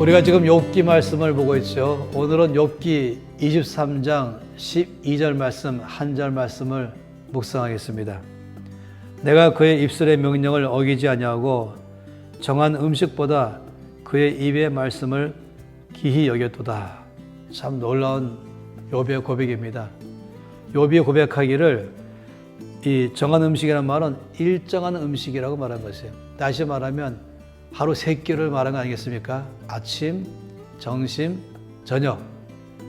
우리가 지금 욥기 말씀을 보고 있죠. 오늘은 욥기 23장 12절 말씀 한 절 말씀을 묵상하겠습니다. 내가 그의 입술의 명령을 어기지 아니하고 정한 음식보다 그의 입의 말씀을 기히 여겼도다. 참 놀라운 욥의 고백입니다. 욥이 고백하기를 이 정한 음식이라는 말은 일정한 음식이라고 말한 것이에요. 다시 말하면 하루 3끼를 말한 거 아니겠습니까? 아침, 점심, 저녁.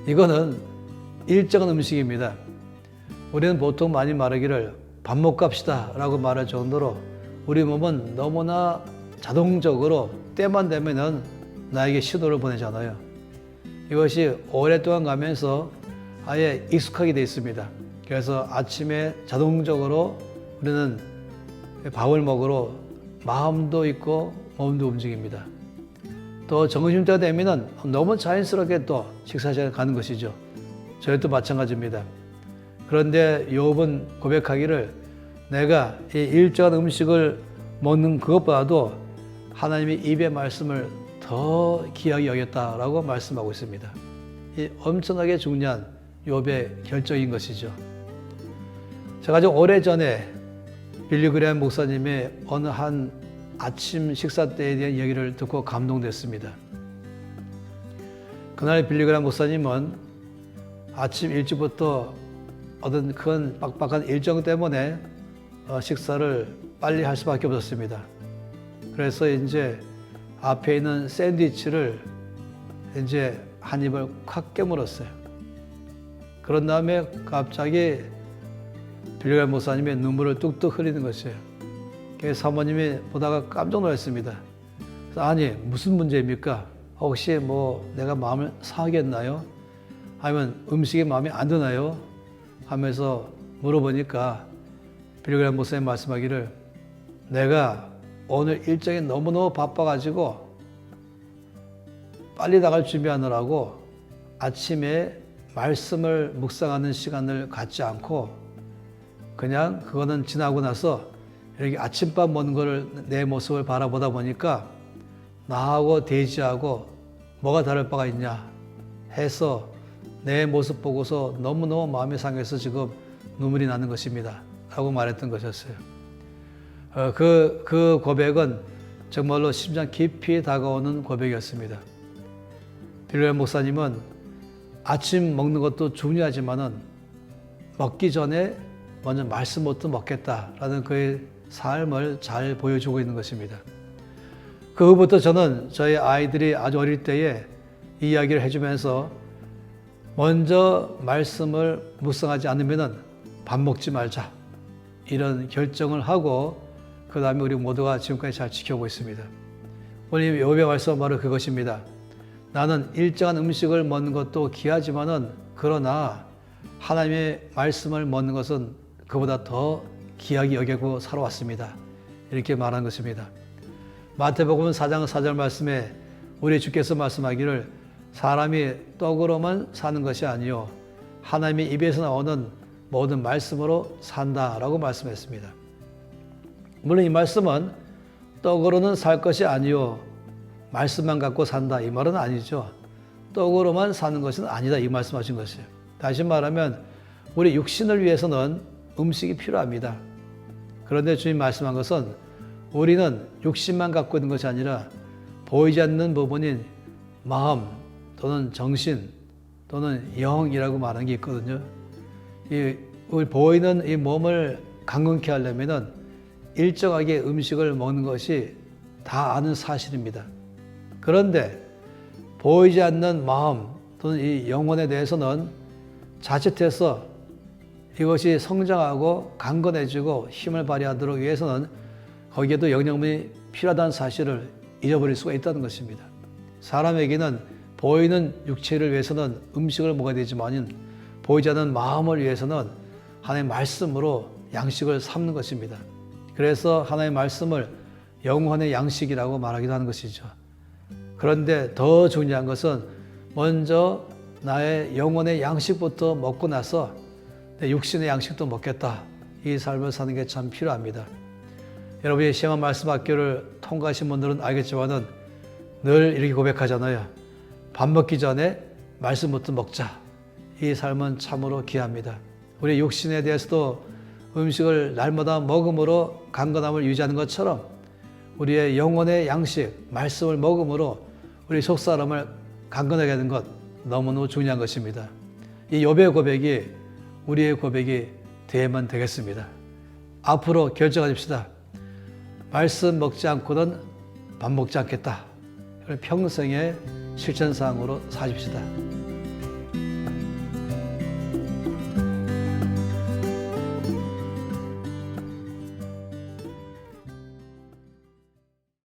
이거는 일정한 음식입니다. 우리는 보통 많이 말하기를 밥 먹고 갑시다 라고 말할 정도로 우리 몸은 너무나 자동적으로 때만 되면은 나에게 신호를 보내잖아요. 이것이 오랫동안 가면서 아예 익숙하게 되어 있습니다. 그래서 아침에 자동적으로 우리는 밥을 먹으러 마음도 있고 몸도 움직입니다. 또 점심때가 되면은 너무 자연스럽게 또 식사 시간에 가는 것이죠. 저희도 마찬가지입니다. 그런데 욥은 고백하기를 내가 이 일정한 음식을 먹는 그것보다도 하나님의 입의 말씀을 더 귀하게 여겼다라고 말씀하고 있습니다. 이 엄청나게 중요한 욥의 결정인 것이죠. 제가 아주 오래전에 빌리 그레이엄 목사님의 어느 한 아침 식사 때에 대한 이야기를 듣고 감동됐습니다. 그날 빌리 그레이엄 목사님은 아침 일찍부터 어떤 큰 빡빡한 일정 때문에 식사를 빨리 할 수밖에 없었습니다. 그래서 이제 앞에 있는 샌드위치를 이제 한 입을 콱 깨물었어요. 그런 다음에 갑자기 빌리 그레이엄 목사님의 눈물을 뚝뚝 흘리는 것이에요. 사모님이 보다가 깜짝 놀랐습니다. 아니 무슨 문제입니까? 혹시 뭐 내가 마음을 상하겠나요? 아니면 음식이 마음에 안 드나요? 하면서 물어보니까 빌리 그레이엄 목사님 말씀하기를 내가 오늘 일정이 너무너무 바빠가지고 빨리 나갈 준비하느라고 아침에 말씀을 묵상하는 시간을 갖지 않고 그냥 그거는 지나고 나서 이렇게 아침밥 먹는 걸 내 모습을 바라보다 보니까 나하고 대지하고 뭐가 다를 바가 있냐 해서 내 모습 보고서 너무너무 마음이 상해서 지금 눈물이 나는 것입니다 라고 말했던 것이었어요. 그 고백은 정말로 심장 깊이 다가오는 고백이었습니다. 빌리 그레이엄 목사님은 아침 먹는 것도 중요하지만은 먹기 전에 먼저 말씀부터 먹겠다라는 그의 삶을 잘 보여주고 있는 것입니다. 그 후부터 저는 저희 아이들이 아주 어릴 때에 이 이야기를 해주면서 먼저 말씀을 묵상하지 않으면 밥 먹지 말자 이런 결정을 하고 그 다음에 우리 모두가 지금까지 잘 지켜오고 있습니다. 오늘 욥의 말씀은 바로 그것입니다. 나는 일정한 음식을 먹는 것도 귀하지만은 그러나 하나님의 말씀을 먹는 것은 그보다 더 귀하게 여기고 살아왔습니다. 이렇게 말한 것입니다. 마태복음 4장 4절 말씀에 우리 주께서 말씀하기를 사람이 떡으로만 사는 것이 아니요 하나님의 입에서 나오는 모든 말씀으로 산다라고 말씀했습니다. 물론 이 말씀은 떡으로는 살 것이 아니요 말씀만 갖고 산다 이 말은 아니죠. 떡으로만 사는 것은 아니다 이 말씀하신 것이에요. 다시 말하면 우리 육신을 위해서는 음식이 필요합니다. 그런데 주님 말씀한 것은 우리는 육신만 갖고 있는 것이 아니라 보이지 않는 부분인 마음 또는 정신 또는 영이라고 말하는 게 있거든요. 우리 보이는 이 몸을 강건케 하려면 일정하게 음식을 먹는 것이 다 아는 사실입니다. 그런데 보이지 않는 마음 또는 이 영혼에 대해서는 자칫해서 이것이 성장하고 강건해지고 힘을 발휘하도록 위해서는 거기에도 영양분이 필요하다는 사실을 잊어버릴 수가 있다는 것입니다. 사람에게는 보이는 육체를 위해서는 음식을 먹어야 되지만 보이지 않는 마음을 위해서는 하나님의 말씀으로 양식을 삼는 것입니다. 그래서 하나님의 말씀을 영혼의 양식이라고 말하기도 하는 것이죠. 그런데 더 중요한 것은 먼저 나의 영혼의 양식부터 먹고 나서 내 육신의 양식도 먹겠다. 이 삶을 사는 게 참 필요합니다. 여러분이 시험한 말씀 학교를 통과하신 분들은 알겠지만은 늘 이렇게 고백하잖아요. 밥 먹기 전에 말씀부터 먹자. 이 삶은 참으로 귀합니다. 우리 육신에 대해서도 음식을 날마다 먹음으로 강건함을 유지하는 것처럼 우리의 영혼의 양식, 말씀을 먹음으로 우리 속사람을 강건하게 하는 것 너무너무 중요한 것입니다. 이 욥의 고백이 우리의 고백이 되면 되겠습니다. 앞으로 결정하십시다. 말씀 먹지 않고는 밥 먹지 않겠다. 평생의 실천사항으로 사십시다.